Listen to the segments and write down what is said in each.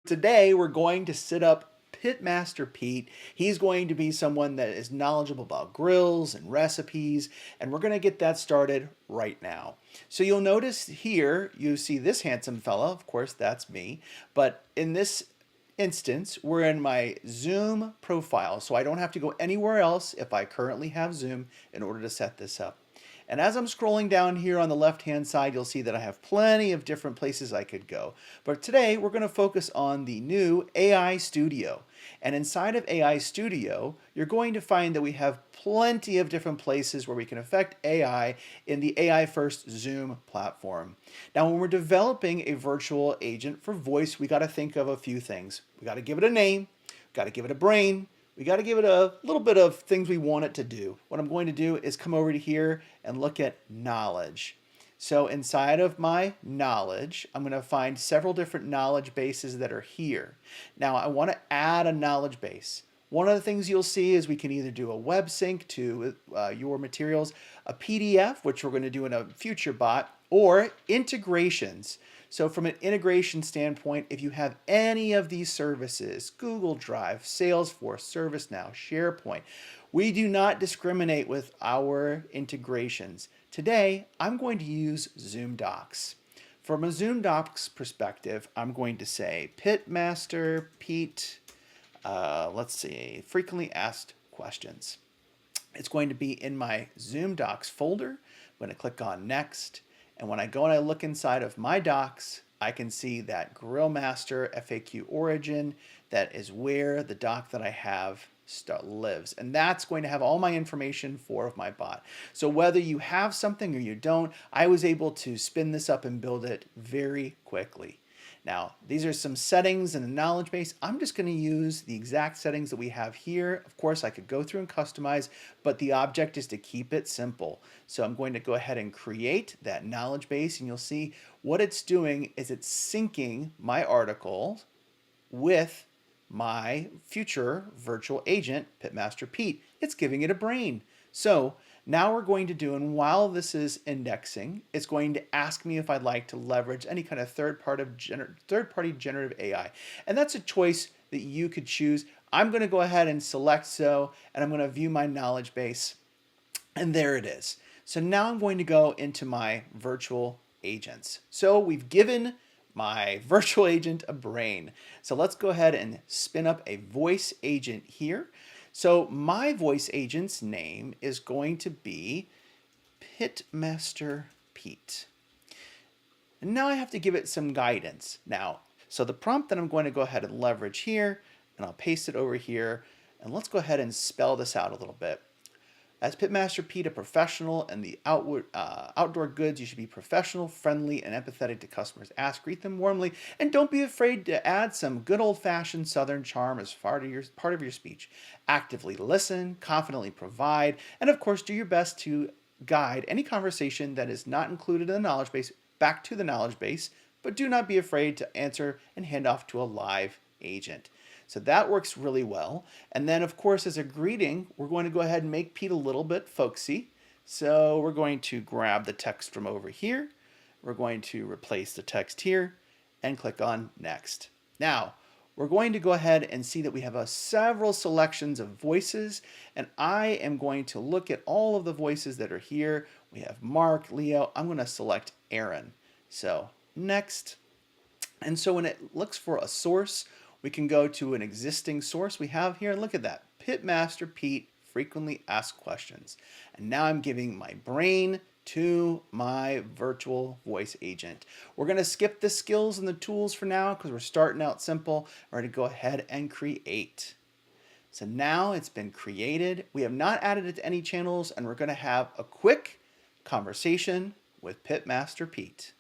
Today, we're going to sit up Pitmaster Pete. He's going to be someone that is knowledgeable about grills and recipes, and we're going to get that started right now. So you'll notice here, you see this handsome fella. Of course, that's me. But in this instance, we're in my Zoom profile, so I don't have to go anywhere else if I currently have Zoom in order to set this up. And as I'm scrolling down here on the left-hand side, you'll see that I have plenty of different places I could go. But today, we're going to focus on the new AI Studio. And inside of AI Studio, you're going to find that we have plenty of different places where we can affect AI in the AI First Zoom platform. Now, when we're developing a virtual agent for voice, we got to think of a few things. We got to give it a name, got to give it a brain, we got to give it a little bit of things we want it to do. What I'm going to do is come over to here and look at knowledge. So inside of my knowledge, I'm going to find several different knowledge bases that are here. Now I want to add a knowledge base. One of the things you'll see is we can either do a web sync to your materials, a PDF, which we're going to do in a future bot, or integrations. So from an integration standpoint, if you have any of these services, Google Drive, Salesforce, ServiceNow, SharePoint, we do not discriminate with our integrations. Today, I'm going to use Zoom Docs. From a Zoom Docs perspective, I'm going to say Pitmaster, Pete, let's see, frequently asked questions. It's going to be in my Zoom Docs folder. I'm going to click on Next. And when I go and I look inside of my docs, I can see that Grill Master FAQ origin. That is where the doc that I have lives. And that's going to have all my information for my bot. So whether you have something or you don't, I was able to spin this up and build it very quickly. Now, these are some settings in the knowledge base. I'm just going to use the exact settings that we have here. Of course, I could go through and customize, but the object is to keep it simple. So I'm going to go ahead and create that knowledge base, and you'll see what it's doing is it's syncing my article with my future virtual agent, Pitmaster Pete. It's giving it a brain. So now we're going to do, and while this is indexing, it's going to ask me if I'd like to leverage any kind of third-party generative AI. And that's a choice that you could choose. I'm going to go ahead and select so, and I'm going to view my knowledge base. And there it is. So now I'm going to go into my virtual agents. So we've given my virtual agent a brain. So let's go ahead and spin up a voice agent here. So my voice agent's name is going to be Pitmaster Pete. And now I have to give it some guidance. Now, so the prompt that I'm going to go ahead and leverage here, and I'll paste it over here, and let's go ahead and spell this out a little bit. As Pitmaster Pete, a professional in the outdoor goods, you should be professional, friendly, and empathetic to customers. Ask, greet them warmly, and don't be afraid to add some good old-fashioned Southern charm as part of your speech. Actively listen, confidently provide, and of course, do your best to guide any conversation that is not included in the knowledge base back to the knowledge base, but do not be afraid to answer and hand off to a live agent. So that works really well. And then, of course, as a greeting, we're going to go ahead and make Pete a little bit folksy. So we're going to grab the text from over here. We're going to replace the text here and click on Next. Now, we're going to go ahead and see that we have several selections of voices. And I am going to look at all of the voices that are here. We have Mark, Leo. I'm going to select Aaron. So Next. And so when it looks for a source, we can go to an existing source we have here. Look at that. Pitmaster Pete, frequently asked questions. And now I'm giving my brain to my virtual voice agent. We're going to skip the skills and the tools for now because we're starting out simple. We're going to go ahead and create. So now it's been created. We have not added it to any channels, and we're going to have a quick conversation with Pitmaster Pete.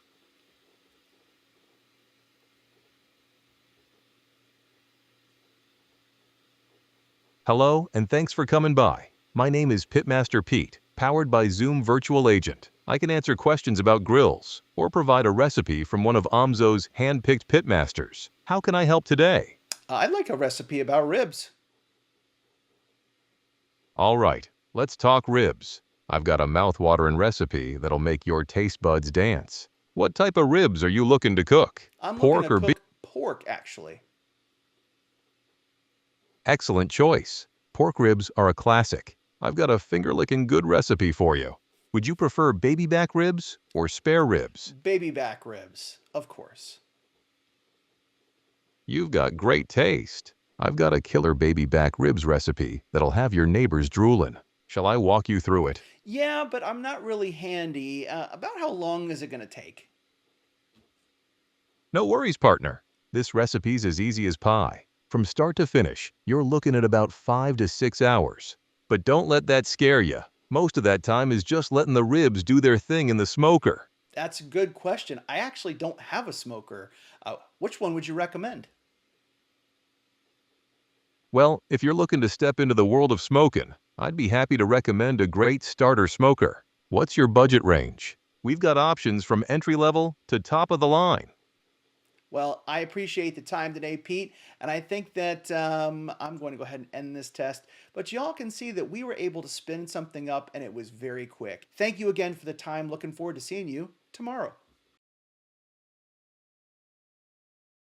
Hello, and thanks for coming by. My name is Pitmaster Pete, powered by Zoom Virtual Agent. I can answer questions about grills or provide a recipe from one of Omzo's hand-picked pitmasters. How can I help today? I'd like a recipe about ribs. All right, let's talk ribs. I've got a mouth-watering recipe that'll make your taste buds dance. What type of ribs are you looking to cook? I'm Pork looking or to beef? cook pork, actually. Excellent choice. Pork ribs are a classic. I've got a finger-licking good recipe for you. Would you prefer baby back ribs or spare ribs? Baby back ribs, of course. You've got great taste. I've got a killer baby back ribs recipe that'll have your neighbors drooling. Shall I walk you through it? Yeah, but I'm not really handy. About how long is it going to take? No worries, partner. This recipe's as easy as pie. From start to finish, you're looking at about 5 to 6 hours. But don't let that scare you. Most of that time is just letting the ribs do their thing in the smoker. That's a good question. I actually don't have a smoker. Which one would you recommend? Well, if you're looking to step into the world of smoking, I'd be happy to recommend a great starter smoker. What's your budget range? We've got options from entry level to top of the line. Well, I appreciate the time today, Pete, and I think that I'm going to go ahead and end this test. But y'all can see that we were able to spin something up and it was very quick. Thank you again for the time. Looking forward to seeing you tomorrow.